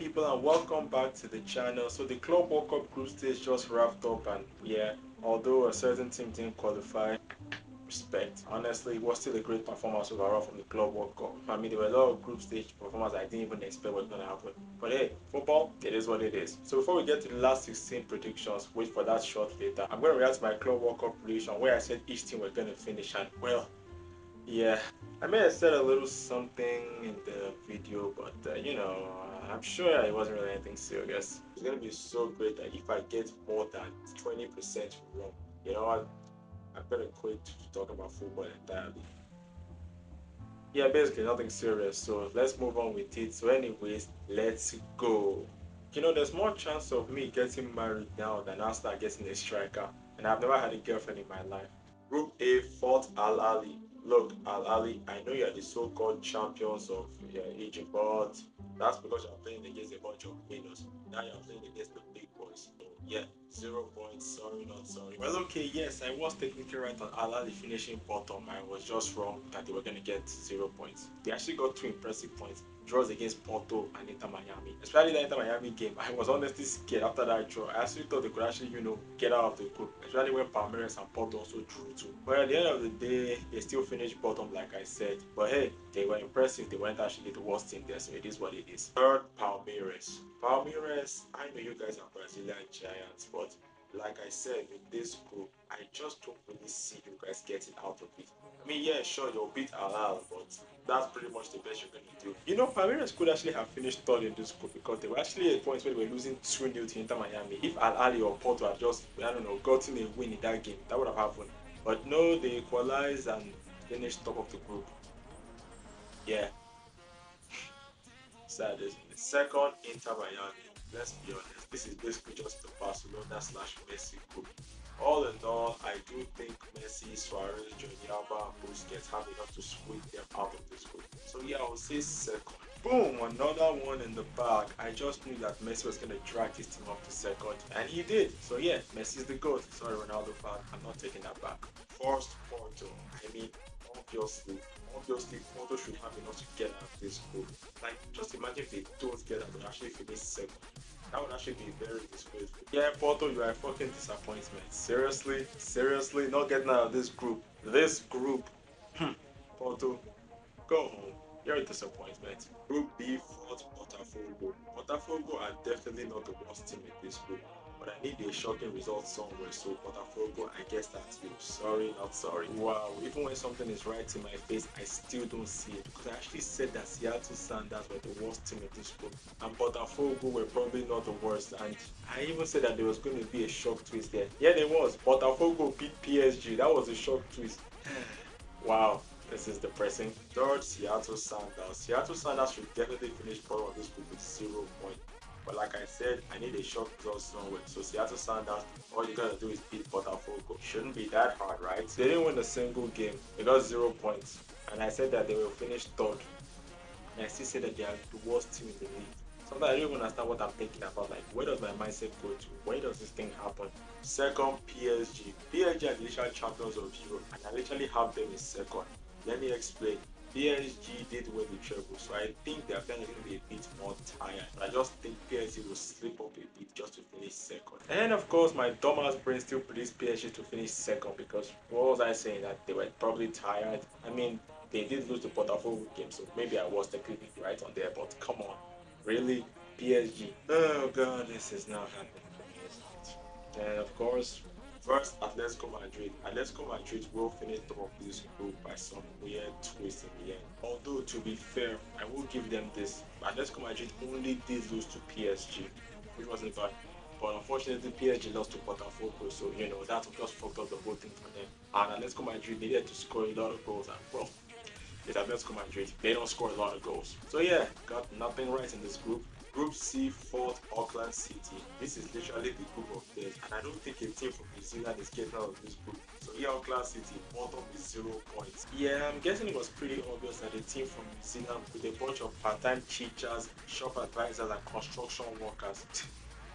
people, and welcome back to the channel. So the Club World Cup group stage just wrapped up, and yeah, although a certain team didn't qualify, respect. Honestly, it was still a great performance overall from the Club World Cup. I mean, there were a lot of group stage performances I didn't even expect was going to happen. But hey, football, it is what it is. So before we get to the last 16 predictions, wait for that short later. I'm going to react to my Club World Cup prediction where I said each team were going to finish, and well, yeah, I may have said a little something in the video, but I'm sure it wasn't really anything serious. It's gonna be so great that if I get more than 20% wrong, you know what? I'm gonna quit to talk about football entirely. Yeah, basically nothing serious. So let's move on with it. So, anyways, let's go. There's more chance of me getting married now than Arsenal getting a striker, and I've never had a girlfriend in my life. Group A fought Al Ali. Look, Al Ali, I know you're the so-called champions of Egypt, but that's because you're playing against a bunch of minnows. Now you're playing against the big boys. So yeah, 0 points. Sorry, not sorry. Well, okay, yes, I was technically right on Al Ali finishing bottom. I was just wrong that they were going to get 0 points. They actually got two impressive points. Draws against Porto and Inter Miami. Especially the Inter Miami game, I was honestly scared after that draw. I actually thought they could actually, get out of the group. Especially when Palmeiras and Porto also drew too. But at the end of the day, they still finished bottom like I said. But hey, they were impressive. They weren't actually the worst team there, so it is what it is. Third, Palmeiras. Palmeiras, I know you guys are Brazilian giants, but like I said, with this group, I just don't really see you guys getting out of it. I mean, yeah, sure, you'll beat Al, but that's pretty much the best you're going to do. Palmeiras could actually have finished third in this group because they were actually at points where they were losing 2-0 to Inter Miami. If Al Ali or Porto had just, I don't know, gotten a win in that game, that would have happened. But no, they equalized and finished top of the group. Yeah, sad, isn't it? Second, Inter Miami. Let's be honest, this is basically just the Barcelona slash Messi group. All in all, I do think Messi, Suarez, Jordi Alba, and Busquets have enough to squeak them out of this group. So yeah, I would say second. Boom, another one in the bag. I just knew that Messi was going to drag his team up to second, and he did. So yeah, Messi's the GOAT. Sorry, Ronaldo fan, I'm not taking that back. First, Porto. I mean, obviously, Porto should have enough to get out of this group. Like, just imagine if they don't get out and actually finish second. That would actually be very disgraceful. Yeah, Porto, you are a fucking disappointment. Seriously, not getting out of this group. This group. Porto, go home. You're a disappointment. Group B fought Botafogo. Botafogo are definitely not the worst team in this group, but I need a shocking result somewhere, so Botafogo, I guess that's you. Sorry, not sorry. Wow, even when something is right in my face, I still don't see it because I actually said that Seattle Sounders were the worst team in this group, and Botafogo were probably not the worst, and I even said that there was going to be a shock twist there. Yeah, there was. Botafogo beat PSG. That was a shock twist. Wow, this is depressing. Third, Seattle Sounders. Seattle Sounders should definitely finish bottom of this group with 0 points. But like I said, I need a short result somewhere. So Seattle Sounders, all you gotta do is beat Botafogo. Shouldn't be that hard, right? They didn't win a single game. They got 0 points. And I said that they will finish third. And I still say that they are the worst team in the league. Sometimes I don't even understand what I'm thinking about. Like, where does my mindset go to? Where does this thing happen? Second, PSG. PSG are the literal champions of Europe, and I literally have them in second. Let me explain. PSG did win the treble, so I think their fans are going to be a bit more tired. But I just think PSG will slip up a bit just to finish second. And of course, my dumbass brain still predicts PSG to finish second because what was I saying? That they were probably tired. I mean, they did lose the Botafogo game, so maybe I was technically right on there. But come on, really, PSG? Oh god, this is not happening for me, isn't it? And of course, first Atletico Madrid. Atletico Madrid will finish top of this group by some weird twist in the end. Although to be fair, I will give them this. Atletico Madrid only did lose to PSG, which wasn't bad. But unfortunately, PSG lost to Botafogo, so that just fucked up the whole thing for them. And Atletico Madrid needed to score a lot of goals, and well, it's Atletico Madrid. They don't score a lot of goals. So yeah, got nothing right in this group. Group C fought Auckland City. This is literally the group of death, and I don't think a team from New Zealand is getting out of this group. So yeah, Auckland City, bottom with 0 points. Yeah, I'm guessing it was pretty obvious that a team from New Zealand with a bunch of part-time teachers, shop advisors, and construction workers.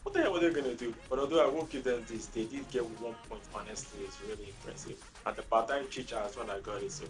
What the hell were they gonna do? But although I will give them this, they did get 1 point. Honestly, it's really impressive. And the part-time teacher as well, I got it. So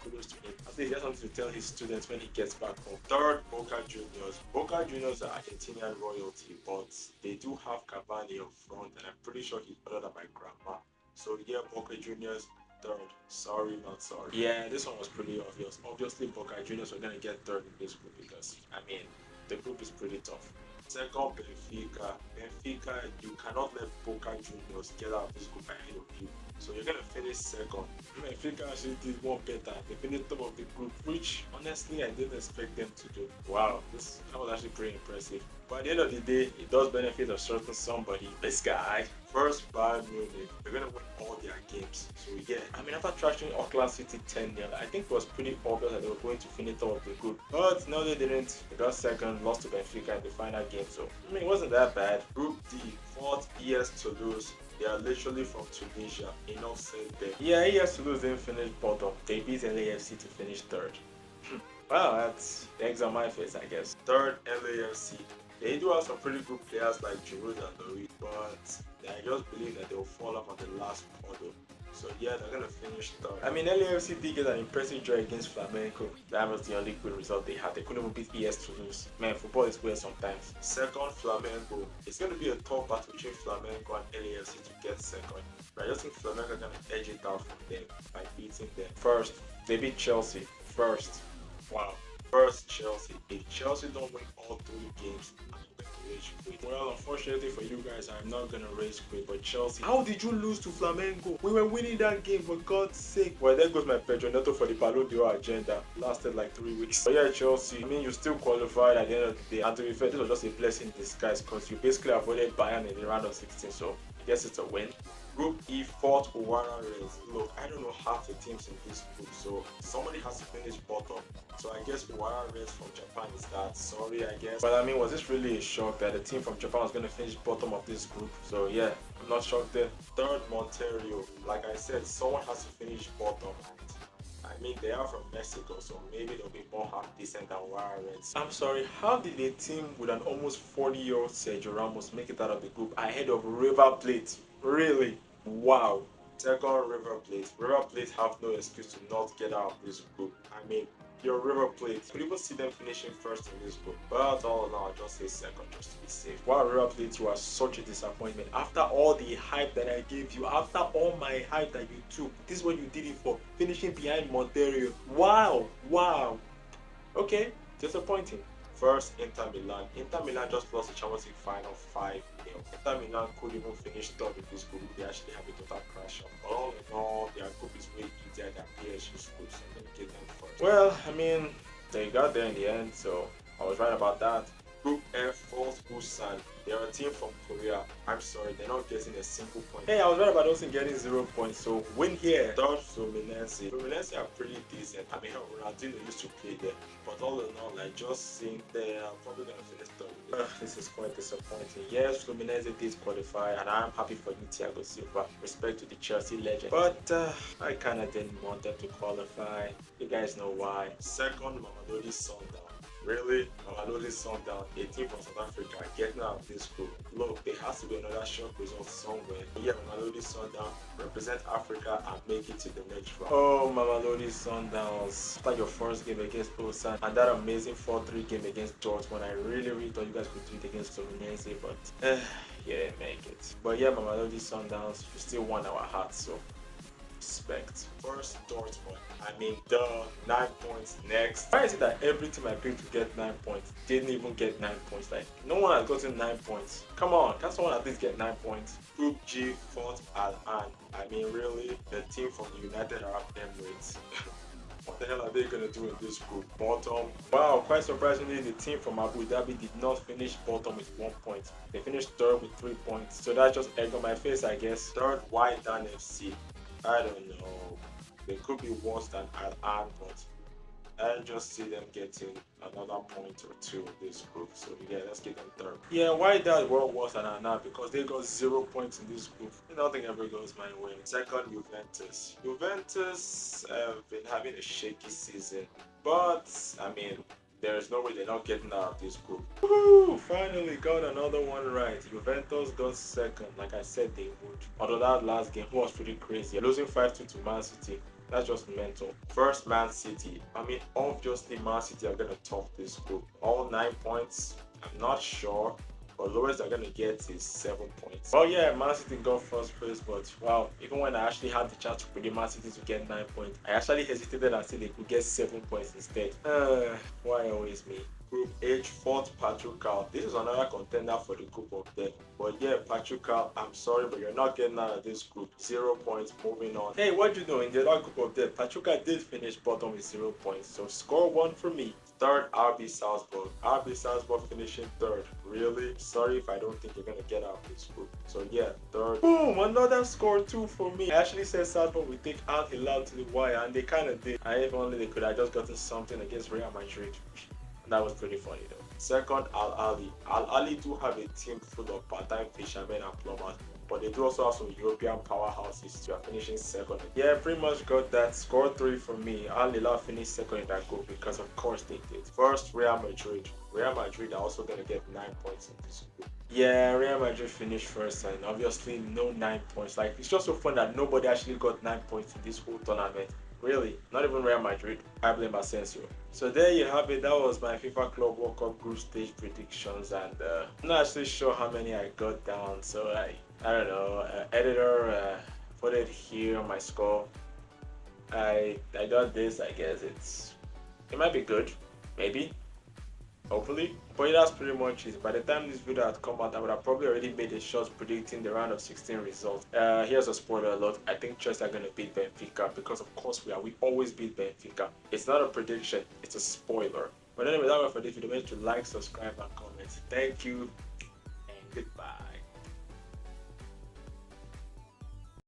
kudos to him. I think he has something to tell his students when he gets back home. Third, Boca Juniors. Boca Juniors are Argentinian royalty, but they do have Cavani up front, and I'm pretty sure he's better than my grandma. So yeah, Boca Juniors third. Sorry, not sorry. Yeah, this one was pretty obvious. Obviously, Boca Juniors were gonna get third in this group because I mean the group is pretty tough. Second, Benfica. Benfica, you cannot let Boca Juniors get out of this group ahead of you. So you're gonna finish second. Benfica actually did more better. They finished top of the group, which honestly I didn't expect them to do. Wow, that was actually pretty impressive. But at the end of the day, it does benefit a certain somebody. This guy. First, Bayern Munich. They're gonna win all their games. So yeah, I mean after trashing Auckland City 10-0, I think it was pretty obvious that they were going to finish top of the group. But no, they didn't. They got second, lost to Benfica in the final game. So I mean it wasn't that bad. Group D, fourth ES Toulouse. They are literally from Tunisia. Enough said there. Yeah, ES Toulouse didn't finish bottom. They beat LAFC to finish third. Wow, that's the eggs on my face, I guess. Third, LAFC. They do have some pretty good players like Giroud and Louis, but I just believe that they'll fall off on the last quarter. So yeah, they're gonna finish third. I mean, LAFC did get an impressive draw against Flamengo. That was the only good result they had. They couldn't even beat ES Toulouse. Man, football is weird sometimes. Second, Flamengo. It's gonna be a tough battle between Flamengo and LAFC to get second. But I just think Flamengo are gonna edge it out from them by beating them. First, they beat Chelsea. First. Wow. First, Chelsea. If Chelsea don't win all 3 games, I'm gonna rage quit. Well, unfortunately for you guys, I'm not gonna rage quit. But Chelsea, how did you lose to Flamengo? We were winning that game, for God's sake. Well, there goes my Pedro Neto for the Ballon d'Or agenda. Lasted like 3 weeks. But yeah, Chelsea, I mean, you still qualified at the end of the day. And to be fair, this was just a blessing in disguise because you basically avoided Bayern in the round of 16. So I guess it's a win. Group E, fourth Owara Reds. Look, I don't know half the teams in this group, so somebody has to finish bottom. So I guess Owara Reds from Japan is that. Sorry, I guess. But I mean, was this really a shock that the team from Japan was going to finish bottom of this group? So yeah, I'm not shocked there. Third, Monterio. Like I said, someone has to finish bottom. I mean, they are from Mexico, so maybe they'll be more half decent than Owara Reds. I'm sorry, how did a team with an almost 40-year-old Sergio Ramos make it out of the group ahead of River Plate? Really? Wow. Second, River Plate. River Plate have no excuse to not get out of this group. I mean, your River Plate, you could even see them finishing first in this group. But all in all, I'll just say second just to be safe. Wow, River Plate, you are such a disappointment. After all the hype that I gave you, after all my hype that you took, this is what you did it for. Finishing behind Monterio. Wow, wow. Okay, disappointing. First, Inter Milan. Inter Milan just lost the Champions League final 5-0. Inter Milan could even finish third in this group. They actually have a total crash up. But all in all, their group is way easier than PSG's group, so I'm going to give them first. Well, I mean, they got there in the end, so I was right about that. Group F, fourth Busan. They're a team from Korea. I'm sorry, they're not getting a single point. Hey, I was right about also getting 0 points, so win here. Third, Fluminense. Fluminense are pretty decent. I mean, Ronaldinho used to play there, but all in all, like just seeing they are probably gonna finish third. This is quite disappointing. Yes, Fluminense did qualify, and I'm happy for you, Thiago Silva. Respect to the Chelsea legend, but I kinda didn't want them to qualify. You guys know why. Second, Mamelodi Sundowns. Really? Mamelodi Sundowns, a team from South Africa, getting out of this group. Look, there has to be another shock result somewhere. Yeah, Mamelodi Sundowns represent Africa and make it to the next round. Oh, Mamelodi Sundowns. After your first game against Ulsan and that amazing 4-3 game against Dortmund, I really thought you guys could do it against Fluminense, but you didn't make it. But yeah, Mamelodi Sundowns, you still won our hearts, so respect. First, Dortmund. I mean, 9 points next. Why is it that every team I picked to get 9 points didn't even get 9 points? Like, no one has gotten 9 points. Come on, can someone at least get 9 points? Group G, fourth, Al-Ahly. I mean, really, the team from the United Arab Emirates. What the hell are they gonna do in this group? Bottom. Wow, quite surprisingly, the team from Abu Dhabi did not finish bottom with 1 point. They finished third with 3 points. So that just egg on my face, I guess. Third, Wydad FC. I don't know. They could be worse than Al-Ahly, but I just see them getting another point or 2 in this group. So yeah, let's get them third. Yeah, why that were worse than Al-Ahly? Because they got 0 points in this group. Nothing ever goes my way. Second, Juventus. Juventus have been having a shaky season, but I mean, there is no way they're not getting out of this group. Woo! Finally got another one right. Juventus got second, like I said they would. Although that last game was pretty crazy. Losing 5-2 to Man City That's just mental. First, Man City. I mean, obviously, Man City are gonna top this group. All 9 points. I'm not sure, but lowest they're gonna get is 7 points. Well, yeah, Man City got first place, but wow, even when I actually had the chance to predict Man City to get 9 points, I actually hesitated and said they could get 7 points instead. Why always me? Group H, fourth Pachuca. This is another contender for the group of death. But yeah, Pachuca, I'm sorry, but you're not getting out of this group. 0 points, moving on. Hey, what do you know? In the other group of death, Pachuca did finish bottom with 0 points. So score one for me. Third, RB Salzburg. RB Salzburg finishing third. Really? Sorry if I don't think you're gonna get out of this group. So yeah, third. Boom! Another score two for me. I actually said Salzburg would take Al Hilal to the wire, and they kind of did. And if only they could have just gotten something against Real Madrid. That was pretty funny though. Second, Al Ahly. Al Ahly do have a team full of part-time fishermen and plumbers, but they do also have some European powerhouses. So are finishing second. Yeah, pretty much got that. Score three for me. Al Hilal finished second in that group because of course they did. First, Real Madrid. Real Madrid are also gonna get 9 points in this group. Yeah, Real Madrid finished first, and obviously no 9 points. Like, it's just so fun that nobody actually got 9 points in this whole tournament. Really, not even Real Madrid. I blame Asensio. So there you have it. That was my FIFA Club World Cup group stage predictions, and I'm not actually sure how many I got down. So I don't know. Editor, put it here on my score. I got this. I guess it might be good, maybe, hopefully. But that's pretty much it. By the time this video had come out, I would have probably already made a shot predicting the round of 16 results. Here's a spoiler alert. I think Chelsea are going to beat Benfica because of course we are. We always beat Benfica. It's not a prediction, it's a spoiler. But anyway, that's all for this video. Make sure to like, subscribe, and comment. Thank you.